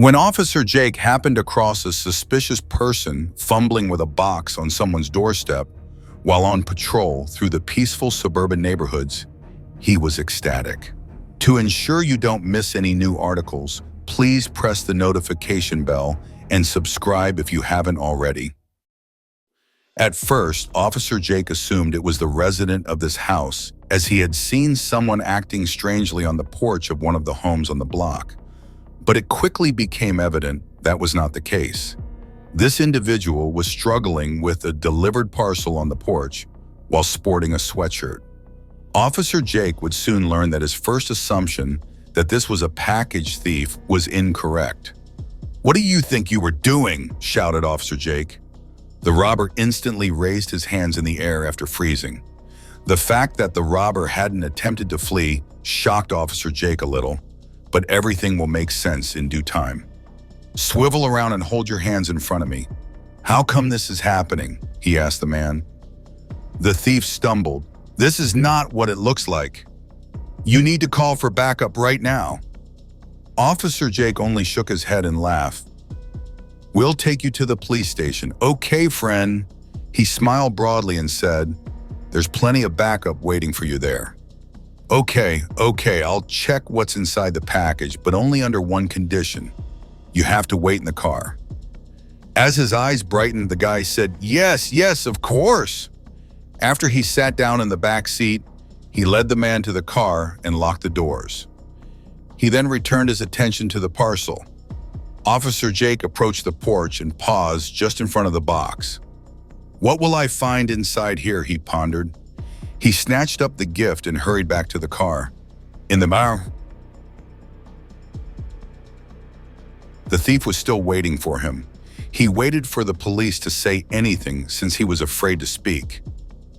When Officer Jake happened across a suspicious person fumbling with a box on someone's doorstep while on patrol through the peaceful suburban neighborhoods, he was ecstatic. To ensure you don't miss any new articles, please press the notification bell and subscribe if you haven't already. At first, Officer Jake assumed it was the resident of this house, as he had seen someone acting strangely on the porch of one of the homes on the block. But it quickly became evident that was not the case. This individual was struggling with a delivered parcel on the porch while sporting a sweatshirt. Officer Jake would soon learn that his first assumption that this was a package thief was incorrect. "What do you think you were doing?" shouted Officer Jake. The robber instantly raised his hands in the air after freezing. The fact that the robber hadn't attempted to flee shocked Officer Jake a little, but everything will make sense in due time. "Swivel around and hold your hands in front of me." "How come this is happening?" he asked the man. The thief stumbled. "This is not what it looks like. You need to call for backup right now." Officer Jake only shook his head and laughed. "We'll take you to the police station." "Okay, friend." He smiled broadly and said, "There's plenty of backup waiting for you there." Okay, I'll check what's inside the package, but only under one condition. You have to wait in the car." As his eyes brightened, the guy said, Yes, of course." After he sat down in the back seat, he led the man to the car and locked the doors. He then returned his attention to the parcel. Officer Jake approached the porch and paused just in front of the box. "What will I find inside here?" he pondered. He snatched up the gift and hurried back to the car. In the bar, the thief was still waiting for him. He waited for the police to say anything since he was afraid to speak.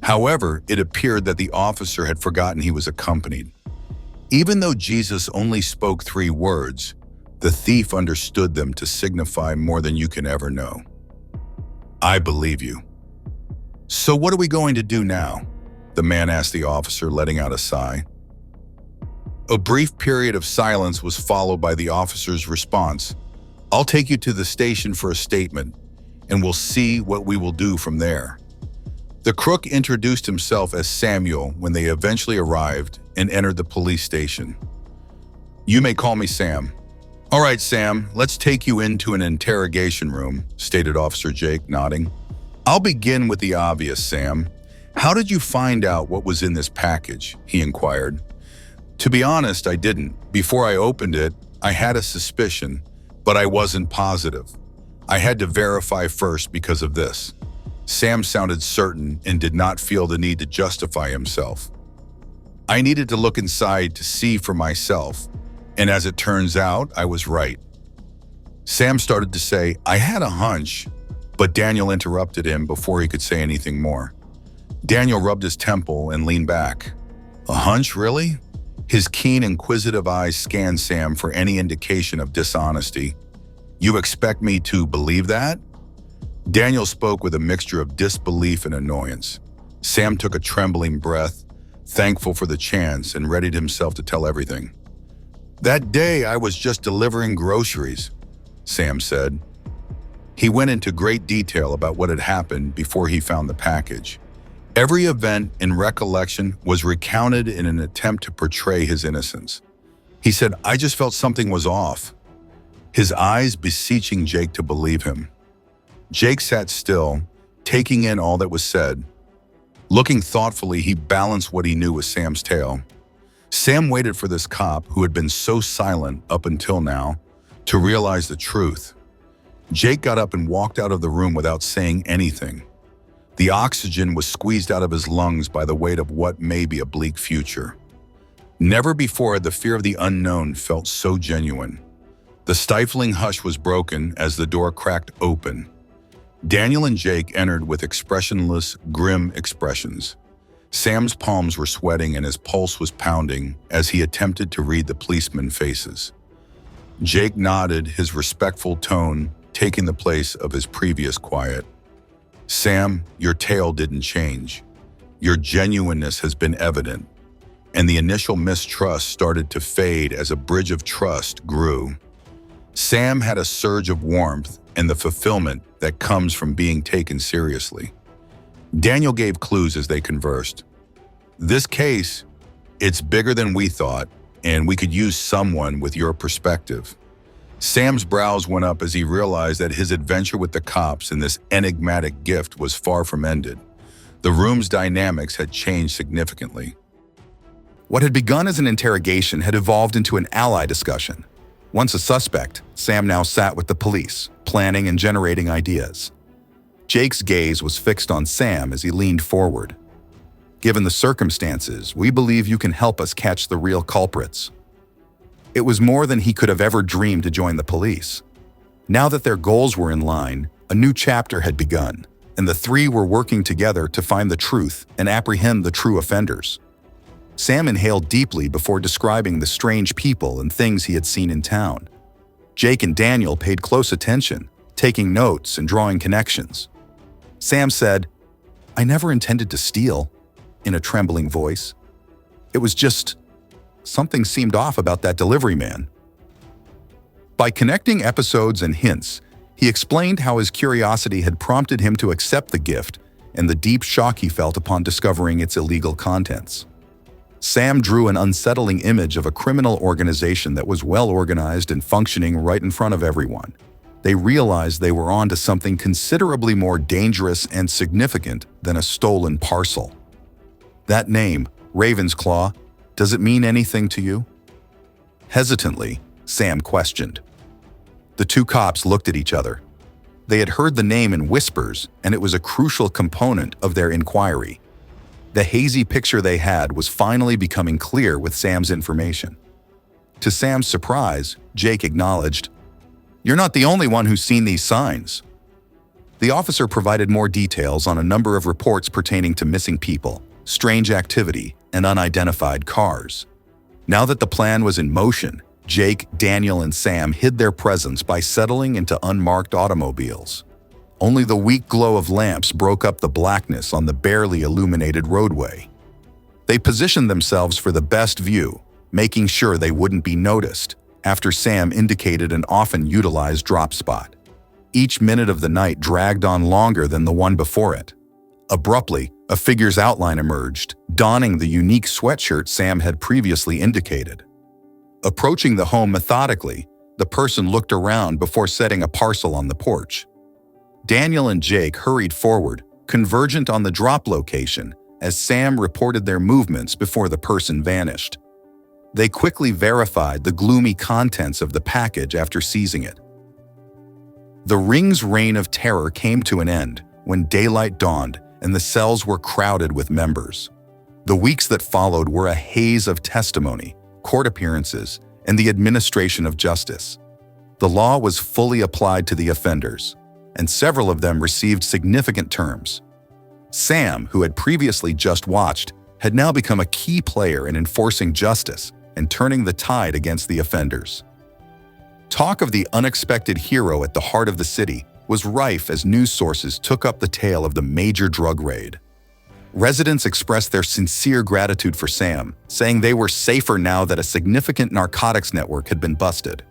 However, it appeared that the officer had forgotten he was accompanied. Even though Jesus only spoke 3 words, the thief understood them to signify more than you can ever know. "I believe you." "So what are we going to do now?" the man asked the officer, letting out a sigh. A brief period of silence was followed by the officer's response. "I'll take you to the station for a statement, and we'll see what we will do from there." The crook introduced himself as Samuel when they eventually arrived and entered the police station. "You may call me Sam." "All right, Sam, let's take you into an interrogation room," stated Officer Jake, nodding. "I'll begin with the obvious, Sam. How did you find out what was in this package?" he inquired. "To be honest, I didn't. Before I opened it, I had a suspicion, but I wasn't positive. I had to verify first because of this." Sam sounded certain and did not feel the need to justify himself. "I needed to look inside to see for myself, and as it turns out, I was right." Sam started to say, "I had a hunch," but Daniel interrupted him before he could say anything more. Daniel rubbed his temple and leaned back. "A hunch, really?" His keen, inquisitive eyes scanned Sam for any indication of dishonesty. "You expect me to believe that?" Daniel spoke with a mixture of disbelief and annoyance. Sam took a trembling breath, thankful for the chance, and readied himself to tell everything. "That day, I was just delivering groceries," Sam said. He went into great detail about what had happened before he found the package. Every event in recollection was recounted in an attempt to portray his innocence. He said, "I just felt something was off," his eyes beseeching Jake to believe him. Jake sat still, taking in all that was said. Looking thoughtfully, he balanced what he knew with Sam's tale. Sam waited for this cop, who had been so silent up until now, to realize the truth. Jake got up and walked out of the room without saying anything. The oxygen was squeezed out of his lungs by the weight of what may be a bleak future. Never before had the fear of the unknown felt so genuine. The stifling hush was broken as the door cracked open. Daniel and Jake entered with expressionless, grim expressions. Sam's palms were sweating and his pulse was pounding as he attempted to read the policemen's faces. Jake nodded, his respectful tone taking the place of his previous quiet. "Sam, your tale didn't change. Your genuineness has been evident, and the initial mistrust started to fade as a bridge of trust grew. Sam had a surge of warmth and the fulfillment that comes from being taken seriously. Daniel gave clues as they conversed. This case, it's bigger than we thought, and we could use someone with your perspective. Sam's brows went up as he realized that his adventure with the cops and this enigmatic gift was far from ended. The room's dynamics had changed significantly. What had begun as an interrogation had evolved into an ally discussion. Once a suspect, Sam now sat with the police, planning and generating ideas. Jake's gaze was fixed on Sam as he leaned forward. Given the circumstances, we believe you can help us catch the real culprits. It was more than he could have ever dreamed to join the police. Now that their goals were in line, a new chapter had begun, and the three were working together to find the truth and apprehend the true offenders. Sam inhaled deeply before describing the strange people and things he had seen in town. Jake and Daniel paid close attention, taking notes and drawing connections. Sam said, "I never intended to steal," in a trembling voice. "It was just something seemed off about that delivery man." By connecting episodes and hints, he explained how his curiosity had prompted him to accept the gift and the deep shock he felt upon discovering its illegal contents. Sam drew an unsettling image of a criminal organization that was well organized and functioning right in front of everyone. They realized they were onto something considerably more dangerous and significant than a stolen parcel. "That name, Ravensclaw, does it mean anything to you?" Hesitantly, Sam questioned. The two cops looked at each other. They had heard the name in whispers, and it was a crucial component of their inquiry. The hazy picture they had was finally becoming clear with Sam's information. To Sam's surprise, Jake acknowledged, "You're not the only one who's seen these signs." The officer provided more details on a number of reports pertaining to missing people, strange activity, and unidentified cars. Now that the plan was in motion, Jake, Daniel, and Sam hid their presence by settling into unmarked automobiles. Only the weak glow of lamps broke up the blackness on the barely illuminated roadway. They positioned themselves for the best view, making sure they wouldn't be noticed, after Sam indicated an often utilized drop spot. Each minute of the night dragged on longer than the one before it. Abruptly, a figure's outline emerged, donning the unique sweatshirt Sam had previously indicated. Approaching the home methodically, the person looked around before setting a parcel on the porch. Daniel and Jake hurried forward, convergent on the drop location, as Sam reported their movements before the person vanished. They quickly verified the gloomy contents of the package after seizing it. The ring's reign of terror came to an end when daylight dawned and the cells were crowded with members. The weeks that followed were a haze of testimony, court appearances, and the administration of justice. The law was fully applied to the offenders, and several of them received significant terms. Sam, who had previously just watched, had now become a key player in enforcing justice and turning the tide against the offenders. Talk of the unexpected hero at the heart of the city was rife as news sources took up the tale of the major drug raid. Residents expressed their sincere gratitude for Sam, saying they were safer now that a significant narcotics network had been busted.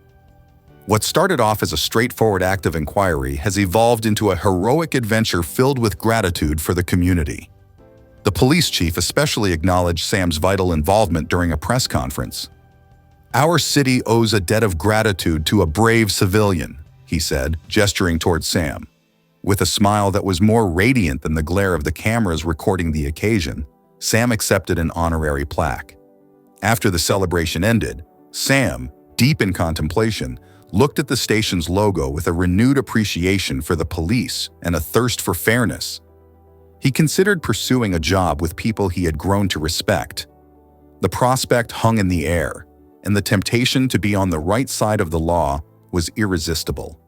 What started off as a straightforward act of inquiry has evolved into a heroic adventure filled with gratitude for the community. The police chief especially acknowledged Sam's vital involvement during a press conference. "Our city owes a debt of gratitude to a brave civilian," he said, gesturing towards Sam. With a smile that was more radiant than the glare of the cameras recording the occasion, Sam accepted an honorary plaque. After the celebration ended, Sam, deep in contemplation, looked at the station's logo with a renewed appreciation for the police and a thirst for fairness. He considered pursuing a job with people he had grown to respect. The prospect hung in the air, and the temptation to be on the right side of the law was irresistible.